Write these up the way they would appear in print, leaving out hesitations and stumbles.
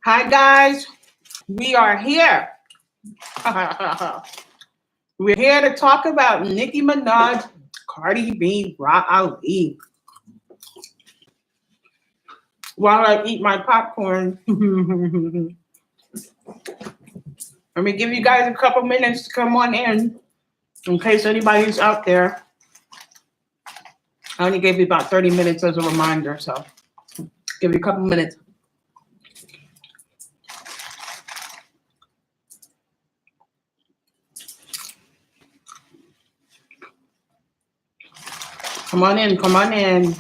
Hi guys, we are here. We're here to talk about Nicki Minaj, Cardi B, Ali. While I eat my popcorn, let me give you guys a couple minutes to come on in case anybody's out there. I only gave you about 30 minutes as a reminder, so give you a couple minutes. Come on in, come on in.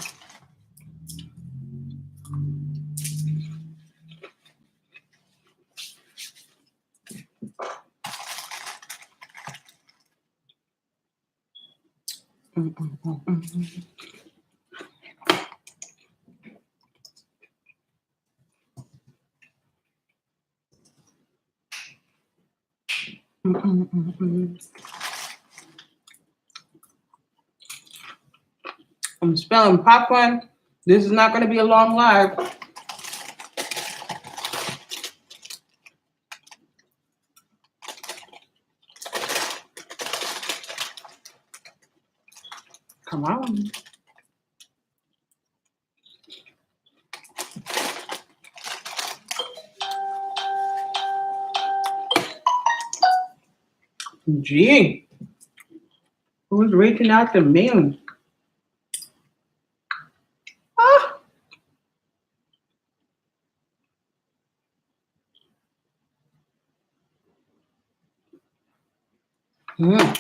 I'm spelling popcorn. This is not going to be a long live. Come on. Gee, who's reaching out to me? Ah. Mm.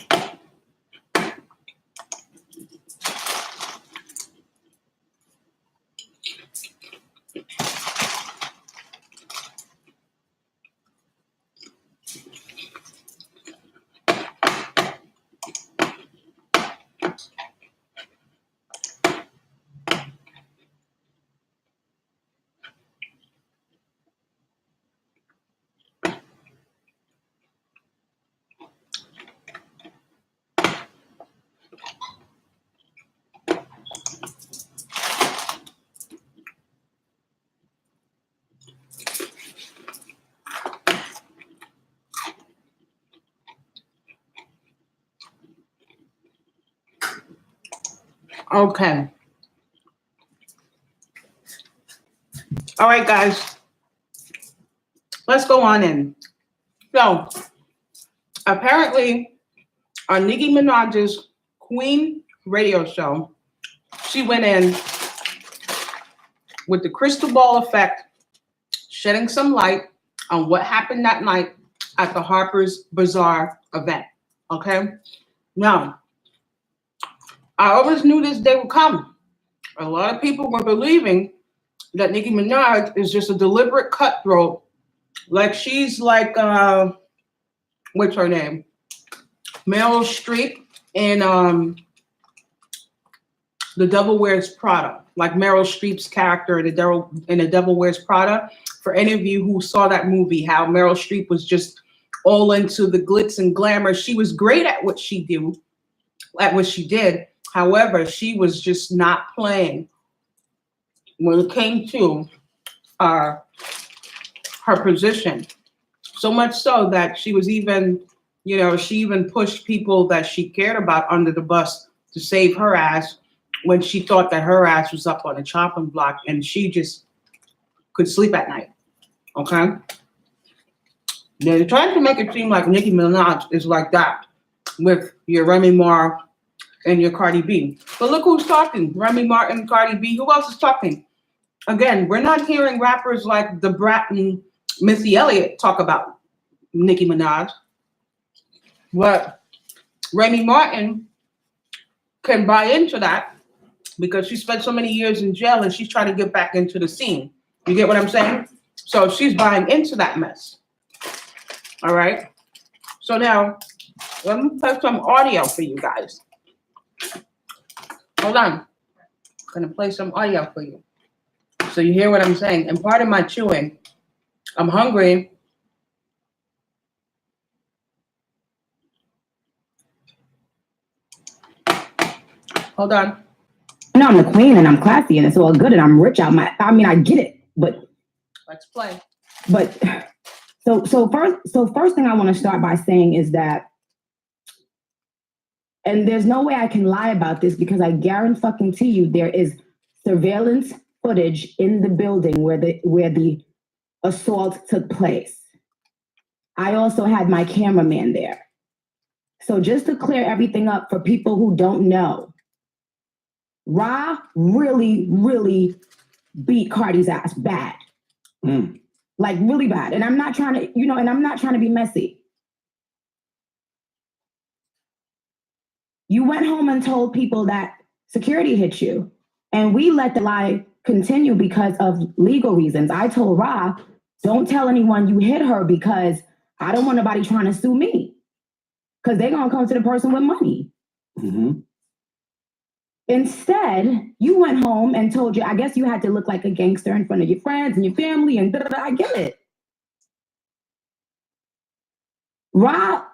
Okay. All right, guys. Let's go on in. So, apparently, on Nicki Minaj's Queen radio show, she went in with the crystal ball effect, shedding some light on what happened that night at the Harper's Bazaar event. Okay? Now, I always knew this day would come. A lot of people were believing that Nicki Minaj is just a deliberate cutthroat. Like she's like, what's her name? Meryl Streep in The Devil Wears Prada. Like Meryl Streep's character in The Devil Wears Prada. For any of you who saw that movie, how Meryl Streep was just all into the glitz and glamour. She was great at what she did. However, she was just not playing when it came to her position. So much so that she was even, she even pushed people that she cared about under the bus to save her ass when she thought that her ass was up on the chopping block and she just could sleep at night. Okay? They're trying to make it seem like Nicki Minaj is like that with your Remy Ma and your Cardi B. But look who's talking. Remy Martin, Cardi B. Who else is talking? Again, we're not hearing rappers like The Brat and Missy Elliott talk about Nicki Minaj. But Remy Martin can buy into that because she spent so many years in jail and she's trying to get back into the scene. You get what I'm saying? So she's buying into that mess. All right? So now, let me play some audio for you guys. Hold on. I'm going to play some audio for you so you hear what I'm saying. And part of my chewing, I'm hungry. Hold on. No, I'm the queen and I'm classy and it's all good and I'm rich. I get it, but let's play. But first thing I want to start by saying is that, and there's no way I can lie about this because I guarantee you there is surveillance footage in the building where the assault took place. I also had my cameraman there. So just to clear everything up for people who don't know, Ra really, really beat Cardi's ass bad. Like really bad. And I'm not trying to, and I'm not trying to be messy. You went home and told people that security hit you. And we let the lie continue because of legal reasons. I told Ra, don't tell anyone you hit her because I don't want nobody trying to sue me. Because they're going to come to the person with money. Mm-hmm. Instead, you went home and told you, I guess you had to look like a gangster in front of your friends and your family and I get it. Ra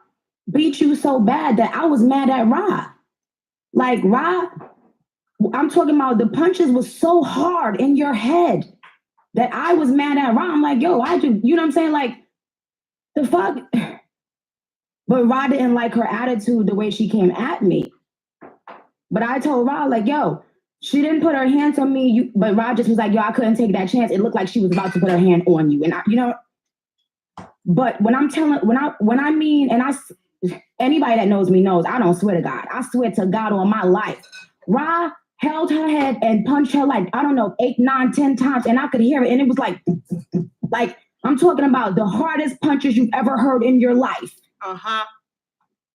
beat you so bad that I was mad at Ra. Like Ra, I'm talking about the punches was so hard in your head that I was mad at Ra. I'm like, yo, you know what I'm saying? Like, the fuck? But Ra didn't like her attitude the way she came at me. But I told Ra, like, yo, she didn't put her hands on me. But Ra just was like, yo, I couldn't take that chance. It looked like she was about to put her hand on you. And but when I mean, anybody that knows me knows I don't swear to God. I swear to God on my life. Ra held her head and punched her like, I don't know, 8, 9, 10 times. And I could hear it. And it was like I'm talking about the hardest punches you've ever heard in your life. Uh-huh.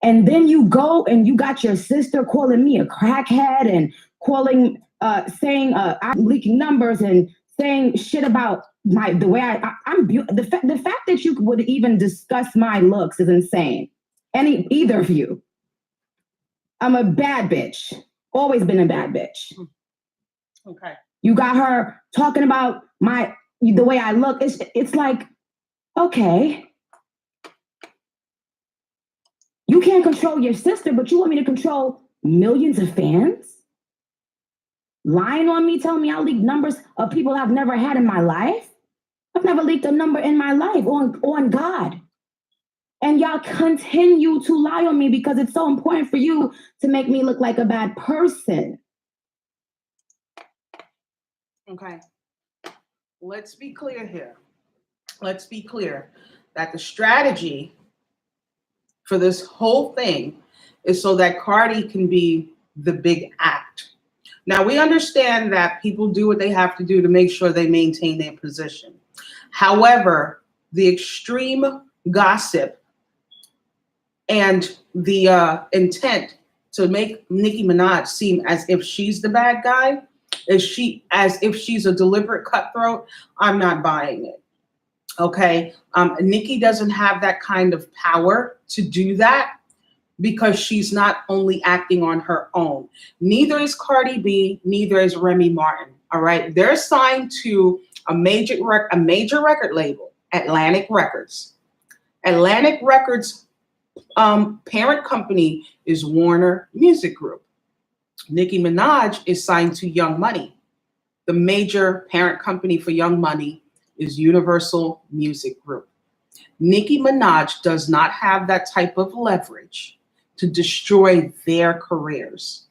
And then you go and you got your sister calling me a crackhead and saying I'm leaking numbers and saying shit about the way I'm the fact that you would even discuss my looks is insane. Either of you. I'm a bad bitch. Always been a bad bitch. Okay. You got her talking about the way I look. It's like, okay. You can't control your sister, but you want me to control millions of fans? Lying on me, telling me I leaked numbers of people I've never had in my life? I've never leaked a number in my life on God. And y'all continue to lie on me because it's so important for you to make me look like a bad person. Okay. Let's be clear here. Let's be clear that the strategy for this whole thing is so that Cardi can be the big act. Now, we understand that people do what they have to do to make sure they maintain their position. However, the extreme gossip and the intent to make Nicki Minaj seem as if she's the bad guy, as if she's a deliberate cutthroat, I'm not buying it. Okay, Nicki doesn't have that kind of power to do that because she's not only acting on her own. Neither is Cardi B, neither is Remy Martin. All right, they're signed to a major record label, Atlantic Records. Atlantic Records' parent company is Warner Music Group. Nicki Minaj is signed to Young Money. The major parent company for Young Money is Universal Music Group. Nicki Minaj does not have that type of leverage to destroy their careers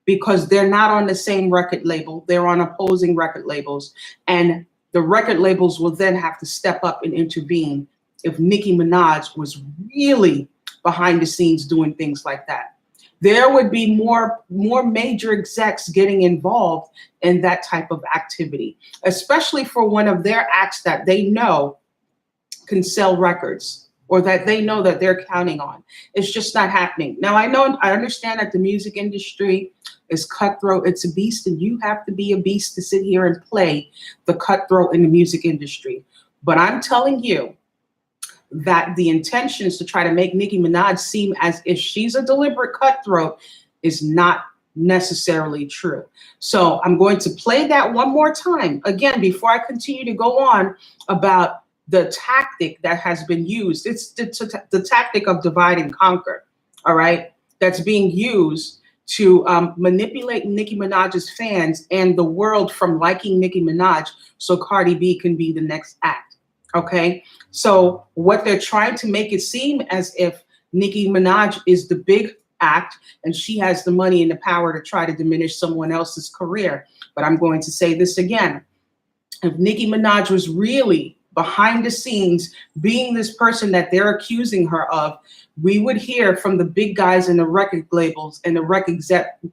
because they're not on the same record label. They're on opposing record labels. And the record labels will then have to step up and intervene if Nicki Minaj was really behind the scenes doing things like that. There would be more major execs getting involved in that type of activity, especially for one of their acts that they know can sell records or that they know that they're counting on. It's just not happening. Now, I understand that the music industry is cutthroat. It's a beast, and you have to be a beast to sit here and play the cutthroat in the music industry. But I'm telling you, that the intention is to try to make Nicki Minaj seem as if she's a deliberate cutthroat is not necessarily true. So I'm going to play that one more time, again, before I continue to go on about the tactic that has been used. It's the tactic of divide and conquer, all right, that's being used to manipulate Nicki Minaj's fans and the world from liking Nicki Minaj so Cardi B can be the next act. Okay. So what they're trying to make it seem as if Nicki Minaj is the big act and she has the money and the power to try to diminish someone else's career. But I'm going to say this again. If Nicki Minaj was really behind the scenes being this person that they're accusing her of, we would hear from the big guys in the record labels and the record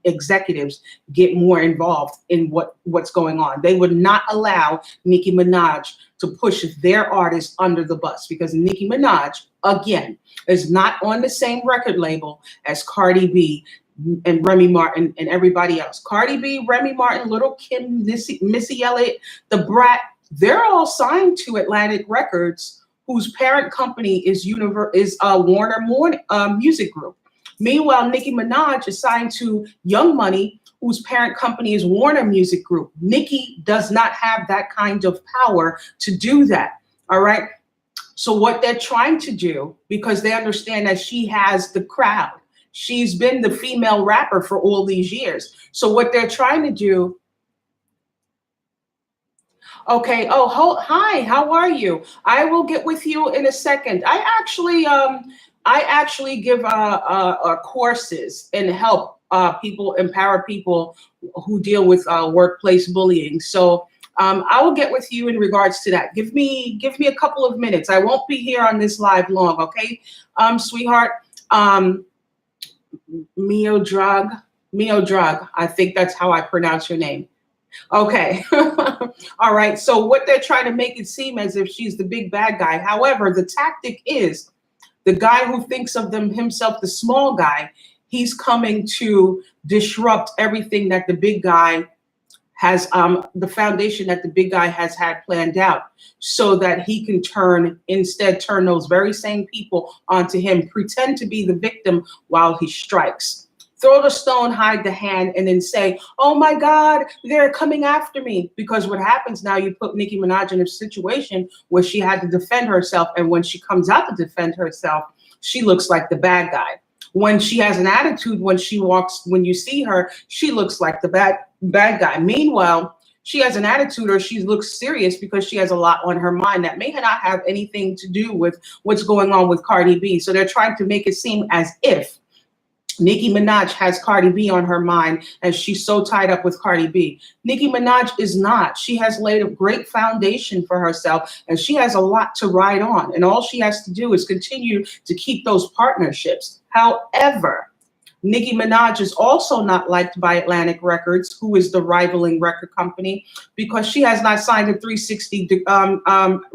executives get more involved in what's going on. They would not allow Nicki Minaj to push their artists under the bus because Nicki Minaj, again, is not on the same record label as Cardi B and Remy Martin and everybody else. Cardi B, Remy Martin, Little Kim, Missy Elliott, The Brat, they're all signed to Atlantic Records, whose parent company is Warner Music Group. Meanwhile, Nicki Minaj is signed to Young Money, whose parent company is Warner Music Group. Nicki does not have that kind of power to do that, all right? So what they're trying to do, because they understand that she has the crowd, she's been the female rapper for all these years. So what they're trying to do, okay, oh, hi, how are you? I will get with you in a second. I actually give courses and help people, empower people who deal with workplace bullying. So I will get with you in regards to that. Give me a couple of minutes. I won't be here on this live long, okay, sweetheart. Mio Drug, I think that's how I pronounce your name. Okay. All right. So what they're trying to make it seem as if she's the big bad guy. However, the tactic is the guy who thinks of himself the small guy, he's coming to disrupt everything that the big guy has, the foundation that the big guy has had planned out, so that he can turn those very same people onto him, pretend to be the victim while he strikes. Throw the stone, hide the hand, and then say, oh my God, they're coming after me. Because what happens now, you put Nicki Minaj in a situation where she had to defend herself. And when she comes out to defend herself, she looks like the bad guy. When she has an attitude, when you see her, she looks like the bad guy. Meanwhile, she has an attitude or she looks serious because she has a lot on her mind that may not have anything to do with what's going on with Cardi B. So they're trying to make it seem as if Nicki Minaj has Cardi B on her mind and she's so tied up with Cardi B. Nicki Minaj is not. She has laid a great foundation for herself and she has a lot to ride on. And all she has to do is continue to keep those partnerships. However, Nicki Minaj is also not liked by Atlantic Records, who is the rivaling record company, because she has not signed a 360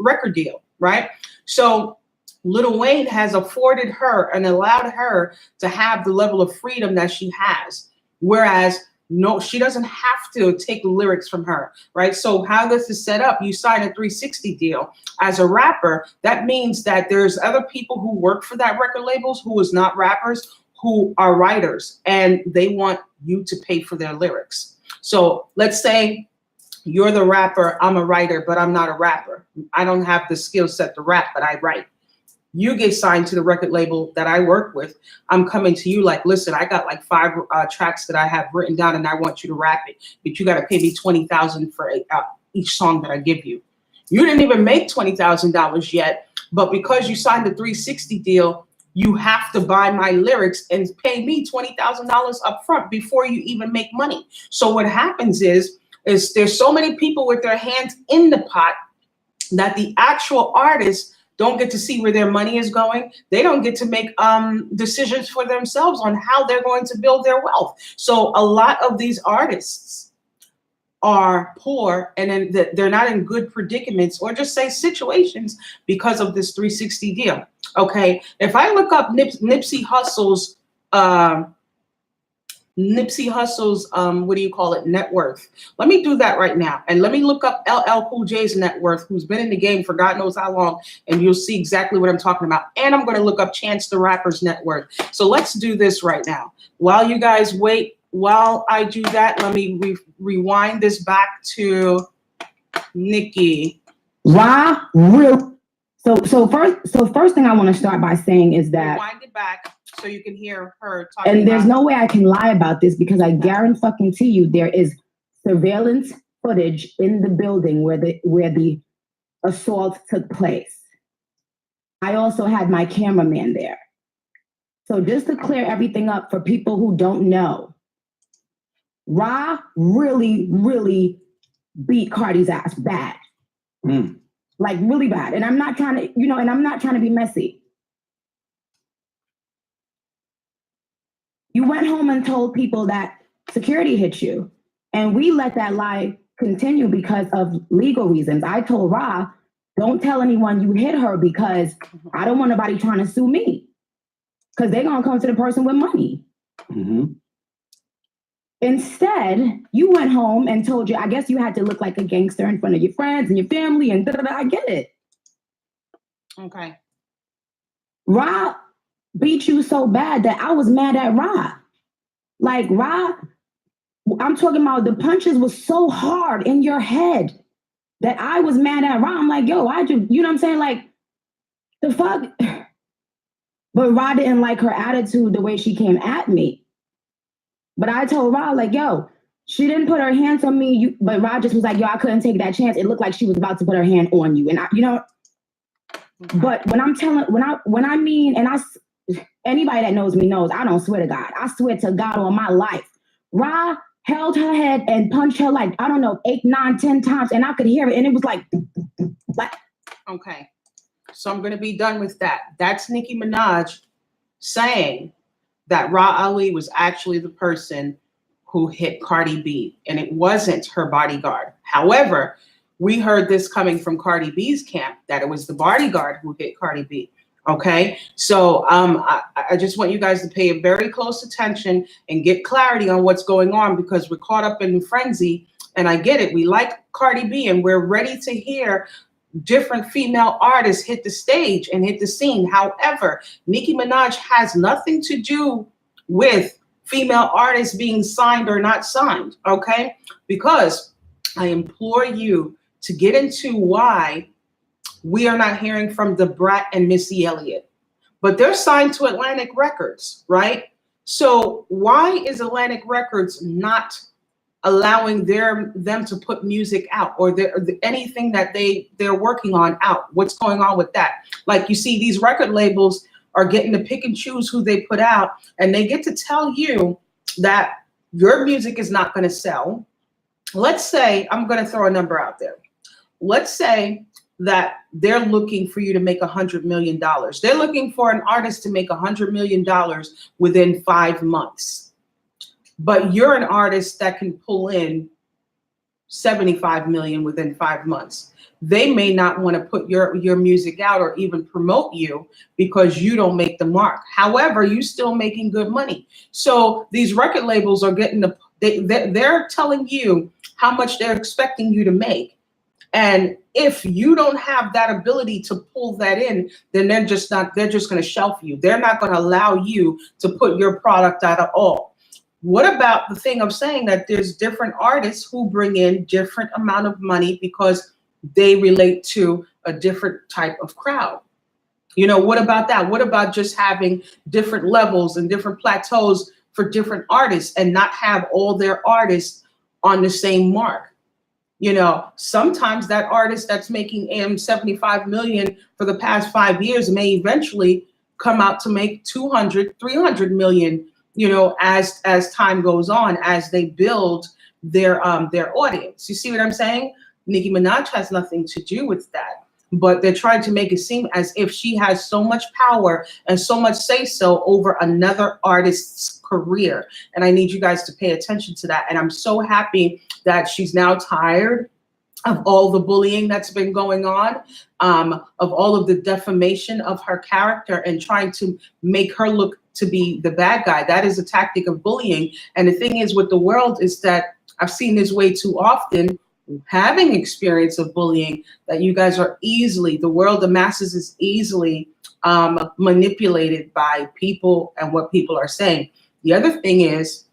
record deal, right? So Lil Wayne has afforded her and allowed her to have the level of freedom that she has. Whereas no, she doesn't have to take lyrics from her, right? So how this is set up, you sign a 360 deal as a rapper. That means that there's other people who work for that record labels who is not rappers, who are writers, and they want you to pay for their lyrics. So let's say you're the rapper, I'm a writer, but I'm not a rapper. I don't have the skill set to rap, but I write. You get signed to the record label that I work with. I'm coming to you like, listen, I got like 5 tracks that I have written down and I want you to rap it, but you got to pay me $20,000 for each song that I give you. You didn't even make $20,000 yet, but because you signed the 360 deal, you have to buy my lyrics and pay me $20,000 up front before you even make money. So what happens is there's so many people with their hands in the pot that the actual artists don't get to see where their money is going. They don't get to make decisions for themselves on how they're going to build their wealth. So a lot of these artists are poor and then they're not in good predicaments or just say situations because of this 360 deal. Okay, if I look up Nipsey Hussle's what do you call it, net worth. Let me do that right now. And let me look up LL Cool J's net worth, who's been in the game for God knows how long, and you'll see exactly what I'm talking about. And I'm going to look up Chance the Rapper's net worth. So let's do this right now. While you guys wait, while I do that, let me rewind this back to Nicki. Why? So first thing I want to start by saying is that rewind it back so you can hear her talking. And there's no way I can lie about this because I guarantee you there is surveillance footage in the building where the assault took place. I also had my cameraman there. So just to clear everything up for people who don't know, Ra really, really beat Cardi's ass bad. Like really bad. And I'm not trying to, and I'm not trying to be messy. You went home and told people that security hit you. And we let that lie continue because of legal reasons. I told Ra, don't tell anyone you hit her because I don't want nobody trying to sue me. Because they're going to come to the person with money. Instead, you went home and told you, I guess you had to look like a gangster in front of your friends and your family and da-da-da. I get it. Okay. Ra beat you so bad that I was mad at Ra. Like Ra, I'm talking about the punches was so hard in your head that I was mad at Ra. I'm like, yo, why'd you know what I'm saying? Like, the fuck? But Ra didn't like her attitude the way she came at me. But I told Ra, like, yo, she didn't put her hands on me. But Ra just was like, yo, I couldn't take that chance. It looked like she was about to put her hand on you. And but anybody that knows me knows I don't swear to God. I swear to God on my life. Ra held her head and punched her like, I don't know, 8, 9, 10 times. And I could hear it. And it was like. Okay. So I'm going to be done with that. That's Nicki Minaj saying that Ra Ali was actually the person who hit Cardi B, and it wasn't her bodyguard. However, we heard this coming from Cardi B's camp, that it was the bodyguard who hit Cardi B. Okay, so I just want you guys to pay very close attention and get clarity on what's going on, because we're caught up in frenzy, and I get it. We like Cardi B, and we're ready to hear different female artists hit the stage and hit the scene. However, Nicki Minaj has nothing to do with female artists being signed or not signed, okay? Because I implore you to get into why we are not hearing from Da Brat and Missy Elliott. But they're signed to Atlantic Records, right? So why is Atlantic Records not allowing them to put music out, or anything that they're working on out? What's going on with that? Like, you see, these record labels are getting to pick and choose who they put out, and they get to tell you that your music is not going to sell. Let's say, I'm going to throw a number out there. Let's say that they're looking for you to make $100 million. They're looking for an artist to make $100 million within 5 months. But you're an artist that can pull in 75 million within 5 months. They may not want to put your music out or even promote you because you don't make the mark. However, you're still making good money. So these record labels are getting they're telling you how much they're expecting you to make. And if you don't have that ability to pull that in, then they're just going to shelf you. They're not going to allow you to put your product out at all. What about the thing of saying that there's different artists who bring in different amount of money because they relate to a different type of crowd? You know, what about that? What about just having different levels and different plateaus for different artists and not have all their artists on the same mark? You know, sometimes that artist that's making 75 million for the past 5 years may eventually come out to make 200, 300 million, you know, as time goes on, as they build their audience. You see what I'm saying? Nicki Minaj has nothing to do with that, but they're trying to make it seem as if she has so much power and so much say-so over another artist's career. And I need you guys to pay attention to that. And I'm so happy that she's now tired of all the bullying that's been going on, of all of the defamation of her character and trying to make her look to be the bad guy. That is a tactic of bullying. And the thing is with the world is that I've seen this way too often, having experience of bullying, that you guys are easily, the world, the masses is easily manipulated by people and what people are saying. The other thing is,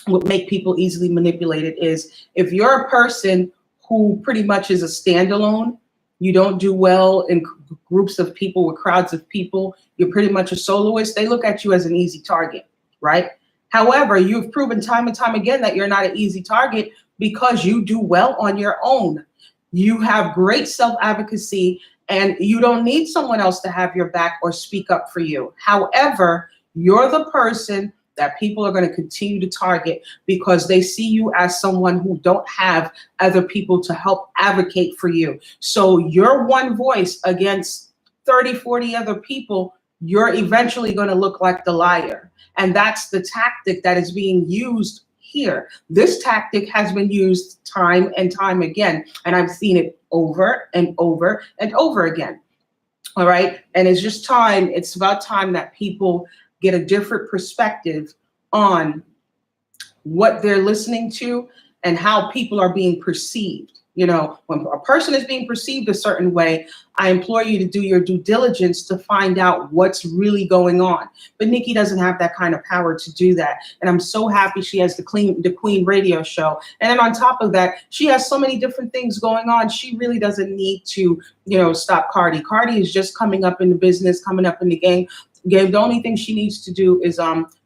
what make people easily manipulated is if you're a person who pretty much is a standalone, you don't do well in groups of people, with crowds of people, you're pretty much a soloist, they look at you as an easy target, right? However, you've proven time and time again that you're not an easy target because you do well on your own. You have great self-advocacy, and you don't need someone else to have your back or speak up for you. However, you're the person that people are going to continue to target because they see you as someone who don't have other people to help advocate for you. So your one voice against 30, 40 other people, you're eventually going to look like the liar. And that's the tactic that is being used here. This tactic has been used time and time again, and I've seen it over and over and over again. All right. And it's just time. It's about time that people get a different perspective on what they're listening to and how people are being perceived. You know, when a person is being perceived a certain way, I implore you to do your due diligence to find out what's really going on. But Nicki doesn't have that kind of power to do that. And I'm so happy she has the Queen radio show. And then on top of that, she has so many different things going on. She really doesn't need to, you know, stop Cardi. Cardi is just coming up in the business, coming up in the game. The only thing she needs to do is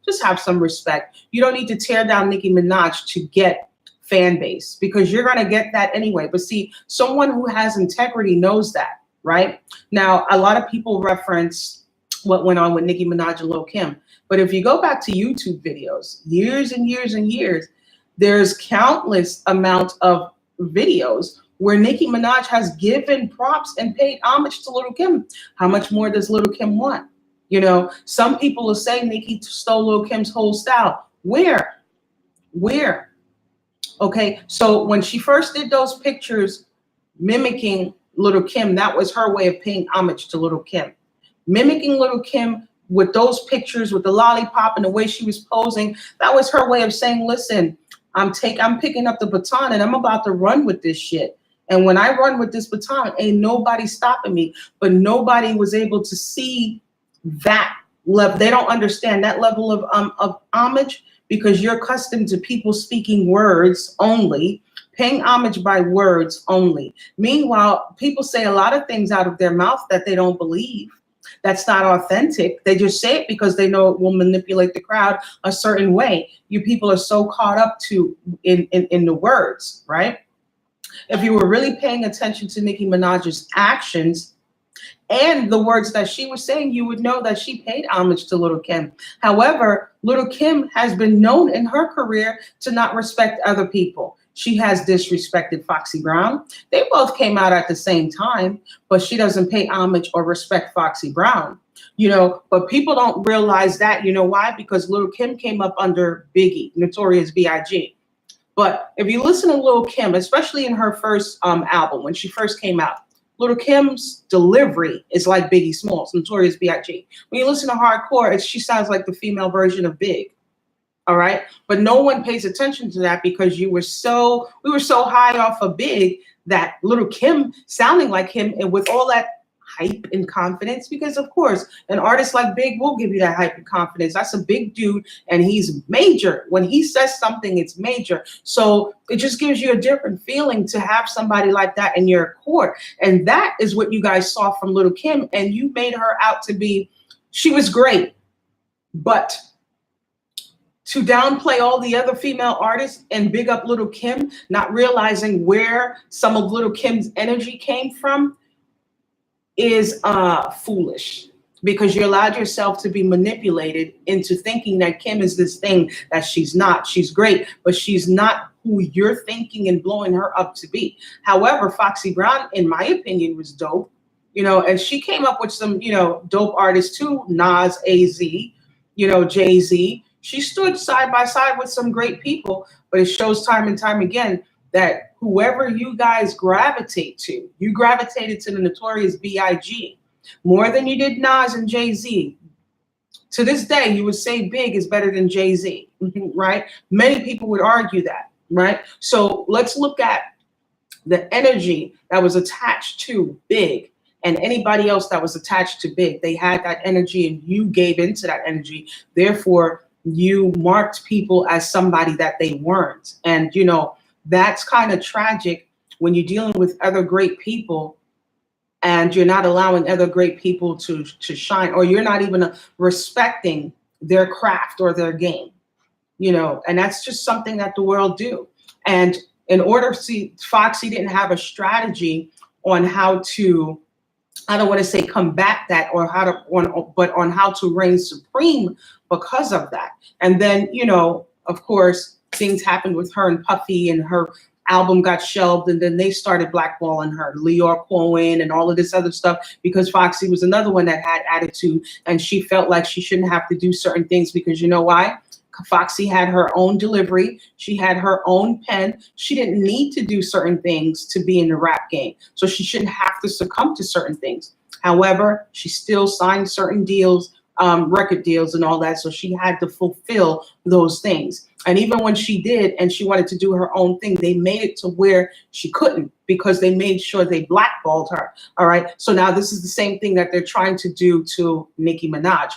just have some respect. You don't need to tear down Nicki Minaj to get fan base, because you're going to get that anyway. But see, someone who has integrity knows that, right? Now, a lot of people reference what went on with Nicki Minaj and Lil' Kim. But if you go back to YouTube videos, years and years and years, there's countless amount of videos where Nicki Minaj has given props and paid homage to Lil' Kim. How much more does Lil' Kim want? You know, some people are saying Nicki stole Lil' Kim's whole style. Where? Okay, so when she first did those pictures mimicking Lil' Kim, that was her way of paying homage to Lil' Kim. Mimicking Lil' Kim with those pictures, with the lollipop and the way she was posing, that was her way of saying, listen, I'm picking up the baton and I'm about to run with this shit. And when I run with this baton, ain't nobody stopping me. But nobody was able to see that level. They don't understand that level of homage, because you're accustomed to people speaking words only, paying homage by words only. Meanwhile, people say a lot of things out of their mouth that they don't believe. That's not authentic. They just say it because they know it will manipulate the crowd a certain way. You people are so caught up in the words, right? If you were really paying attention to Nicki Minaj's actions and the words that she was saying, you would know that she paid homage to Lil' Kim. However, Lil' Kim has been known in her career to not respect other people. She has disrespected Foxy Brown. They both came out at the same time, but she doesn't pay homage or respect Foxy Brown. You know, but people don't realize that. You know why? Because Lil' Kim came up under Biggie, Notorious B.I.G. But if you listen to Lil' Kim, especially in her first album, when she first came out, Lil' Kim's delivery is like Biggie Smalls, Notorious B.I.G. When you listen to Hardcore, she sounds like the female version of Big. All right, but no one pays attention to that because we were so high off of Big that Lil' Kim sounding like him, and with all that hype and confidence, because of course an artist like Big will give you that hype and confidence. That's a big dude and he's major. When he says something, it's major. So it just gives you a different feeling to have somebody like that in your court. And that is what you guys saw from Lil' Kim, and you made her out to be, she was great, but to downplay all the other female artists and big up Lil' Kim, not realizing where some of Lil' Kim's energy came from, is foolish, because you allowed yourself to be manipulated into thinking that Kim is this thing that she's not. She's great, but she's not who you're thinking and blowing her up to be. However, Foxy Brown, in my opinion, was dope, you know, and she came up with some, you know, dope artists too, Nas, AZ, you know, Jay-Z. She stood side by side with some great people, but it shows time and time again that whoever you guys gravitate to, you gravitated to the Notorious B.I.G. more than you did Nas and Jay-Z. To this day, you would say Big is better than Jay-Z, right? Many people would argue that, right? So let's look at the energy that was attached to Big and anybody else that was attached to Big. They had that energy and you gave into that energy. Therefore, you marked people as somebody that they weren't. And, you know, that's kind of tragic when you're dealing with other great people and you're not allowing other great people to shine, or you're not even respecting their craft or their game, you know, and that's just something that the world do. And in order, see, Foxy didn't have a strategy on how to, I don't want to say combat that or how to, but on how to reign supreme because of that. And then, you know, of course, things happened with her and Puffy, and her album got shelved, and then they started blackballing her, Leor Cohen and all of this other stuff, because Foxy was another one that had attitude, and she felt like she shouldn't have to do certain things because you know why? Foxy had her own delivery. She had her own pen. She didn't need to do certain things to be in the rap game. So she shouldn't have to succumb to certain things. However, she still signed certain deals, record deals and all that. So she had to fulfill those things. And even when she did, and she wanted to do her own thing, they made it to where she couldn't, because they made sure they blackballed her. All right. So now this is the same thing that they're trying to do to Nicki Minaj.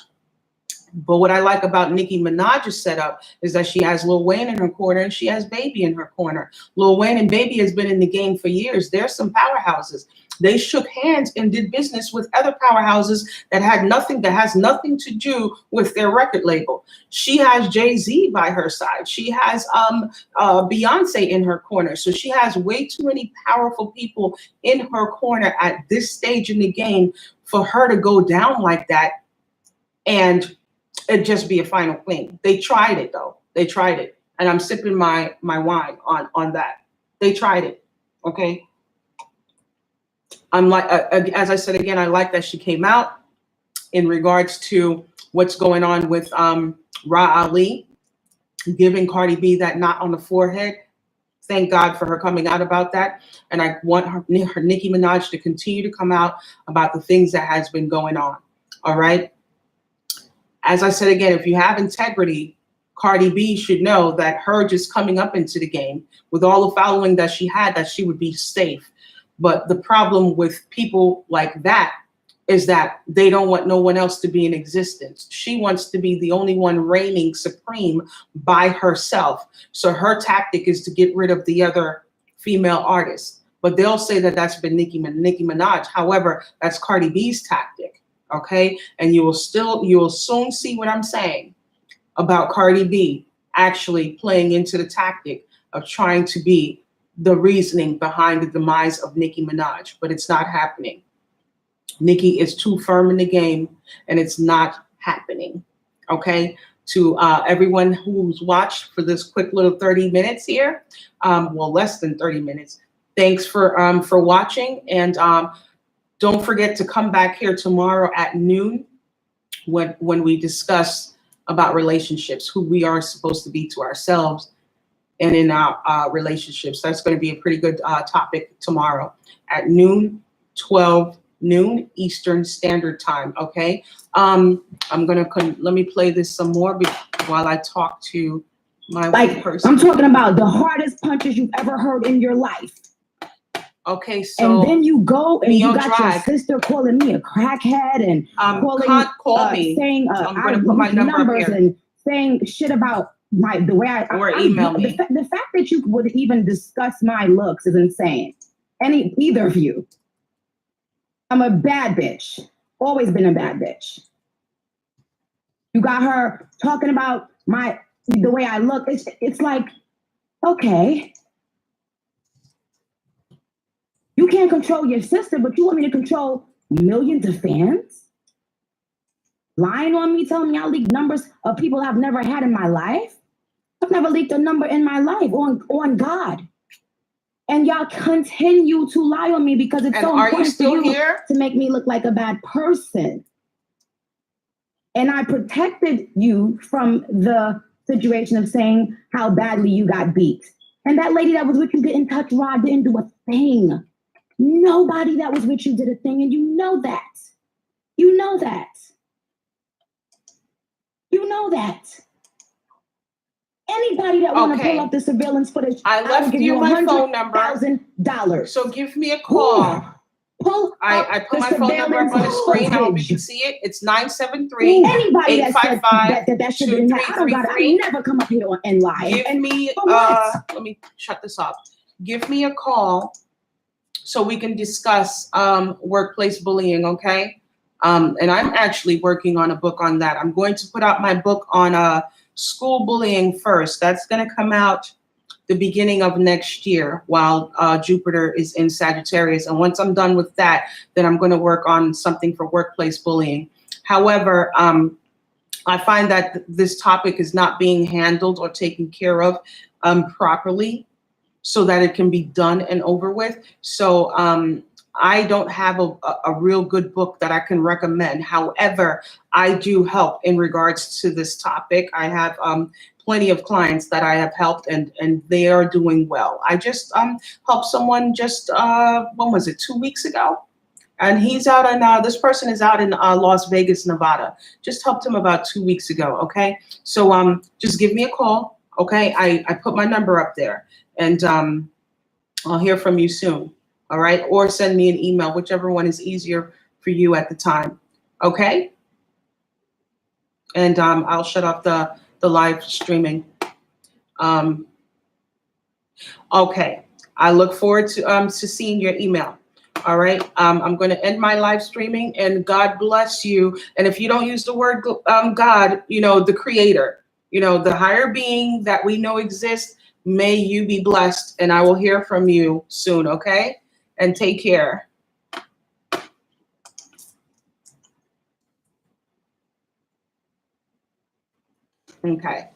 But what I like about Nicki Minaj's setup is that she has Lil Wayne in her corner and she has Baby in her corner. Lil Wayne and Baby has been in the game for years. They're some powerhouses. They shook hands and did business with other powerhouses that has nothing to do with their record label. She has Jay-Z by her side. She has Beyonce in her corner. So she has way too many powerful people in her corner at this stage in the game for her to go down like that and it'd just be a final thing. They tried it though. They tried it. And I'm sipping my wine on that. They tried it. Okay. I'm like, as I said again, I like that she came out in regards to what's going on with Ra Ali giving Cardi B that knot on the forehead. Thank God for her coming out about that. And I want her Nicki Minaj to continue to come out about the things that has been going on. All right. As I said again, if you have integrity, Cardi B should know that her just coming up into the game with all the following that she had, that she would be safe. But the problem with people like that is that they don't want no one else to be in existence. She wants to be the only one reigning supreme by herself. So her tactic is to get rid of the other female artists. But they'll say that that's been Nicki Minaj. However, that's Cardi B's tactic. Okay, and you will soon see what I'm saying about Cardi B actually playing into the tactic of trying to be the reasoning behind the demise of Nicki Minaj, but it's not happening. Nicki is too firm in the game, and it's not happening. Okay, to everyone who's watched for this quick little 30 minutes here, well, less than 30 minutes. Thanks for watching, and don't forget to come back here tomorrow at noon when we discuss about relationships, who we are supposed to be to ourselves and in our relationships. That's going to be a pretty good topic tomorrow at noon, 12 noon Eastern Standard Time. Okay. I'm going to let me play this some more while I talk to my person. I'm talking about the hardest punches you've ever heard in your life. Okay, so and then you go and you got Drive. Your sister calling me a crackhead and can't call me. Saying I'm gonna put my number up here. And saying shit about the way or email me. The fact that you would even discuss my looks is insane. Either of you. I'm a bad bitch. Always been a bad bitch. You got her talking about the way I look. It's like, okay. You can't control your sister, but you want me to control millions of fans? Lying on me, telling me I leaked numbers of people I've never had in my life? I've never leaked a number in my life on God. And y'all continue to lie on me because it's so important for you to make me look like a bad person. And I protected you from the situation of saying how badly you got beat. And that lady that was with you didn't touch Rod, didn't do a thing. Nobody that was with you did a thing, and you know that. You know that. You know that. Anybody that want to pull up the surveillance footage, I left you my phone number. $100,000. So give me a call. I put my phone number up on the screen. I hope you can see it. It's 973 Anybody that said that should be I never come up here and lie. Give me let me shut this off. Give me a call so we can discuss workplace bullying, okay? And I'm actually working on a book on that. I'm going to put out my book on school bullying first. That's going to come out the beginning of next year while Jupiter is in Sagittarius. And once I'm done with that, then I'm going to work on something for workplace bullying. However, I find that this topic is not being handled or taken care of properly so that it can be done and over with. So I don't have a real good book that I can recommend. However, I do help in regards to this topic. I have plenty of clients that I have helped, and they are doing well. I just helped someone just, when was it, 2 weeks ago? And he's out in, this person is out in Las Vegas, Nevada. Just helped him about 2 weeks ago, okay? So just give me a call, okay? I put my number up there, and I'll hear from you soon, all right? Or send me an email, whichever one is easier for you at the time, okay? And I'll shut off the live streaming. Okay, I look forward to seeing your email. All right, I'm going to end my live streaming, and God bless you. And if you don't use the word God, you know, the creator, you know, the higher being that we know exists, may you be blessed, and I will hear from you soon, okay? And take care. Okay.